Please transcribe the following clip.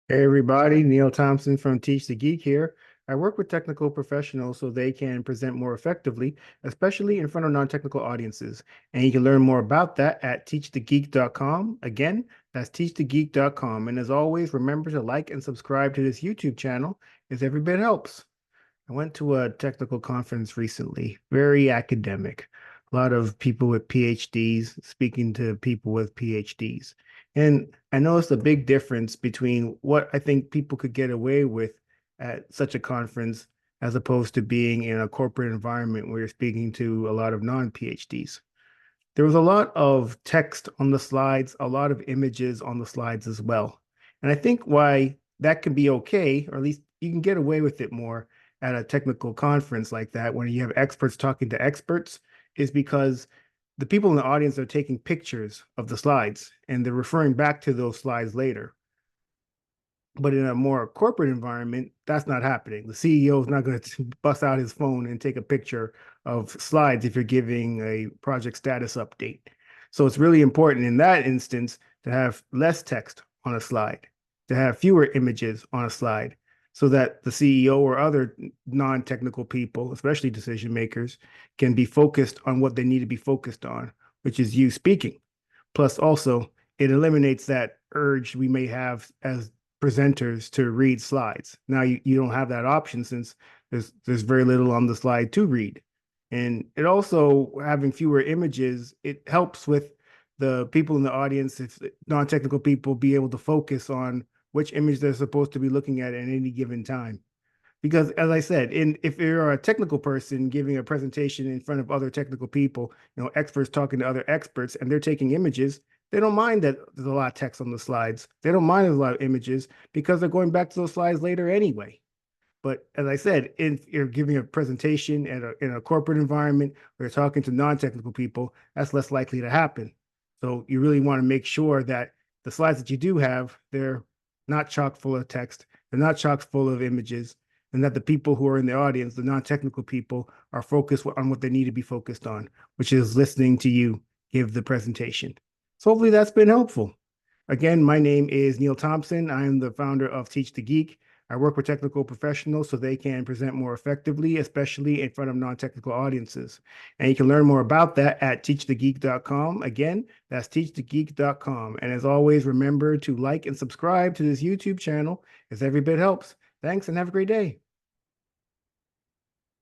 Hey everybody, Neil Thompson from Teach the Geek here. I work with technical professionals so they can present more effectively, especially in front of non-technical audiences. And you can learn more about that at teachthegeek.com. Again, that's teachthegeek.com. And as always, remember to like and subscribe to this YouTube channel as every bit helps. I went to a technical conference recently, very academic. A lot of people with PhDs speaking to people with PhDs. And I noticed a big difference between what I think people could get away with at such a conference as opposed to being in a corporate environment where you're speaking to a lot of non-PhDs. There was a lot of text on the slides, a lot of images on the slides as well. And I think why that can be okay, or at least you can get away with it more at a technical conference like that when you have experts talking to experts, is because the people in the audience are taking pictures of the slides and they're referring back to those slides later. But in a more corporate environment, that's not happening. The CEO is not going to bust out his phone and take a picture of slides if you're giving a project status update. So it's really important in that instance to have less text on a slide, to have fewer images on a slide, so that the CEO or other non-technical people, especially decision makers, can be focused on what they need to be focused on, which is you speaking. Plus, also, it eliminates that urge we may have as presenters to read slides. Now you don't have that option since there's very little on the slide to read. And it also having fewer images, it helps with the people in the audience, if non-technical people, be able to focus on which image they're supposed to be looking at any given time. Because as I said, if you're a technical person giving a presentation in front of other technical people, experts talking to other experts, and they're taking images, they don't mind that there's a lot of text on the slides. They don't mind there's a lot of images because they're going back to those slides later anyway. But as I said, if you're giving a presentation in a corporate environment where you're talking to non-technical people, that's less likely to happen. So you really want to make sure that the slides that you do have, they're not chock full of text, they're not chock full of images, and that the people who are in the audience, the non-technical people, are focused on what they need to be focused on, which is listening to you give the presentation. So hopefully that's been helpful. Again, my name is Neil Thompson. I am the founder of Teach the Geek. I work with technical professionals so they can present more effectively, especially in front of non-technical audiences. And you can learn more about that at teachthegeek.com. Again, that's teachthegeek.com. And as always, remember to like and subscribe to this YouTube channel as every bit helps. Thanks and have a great day.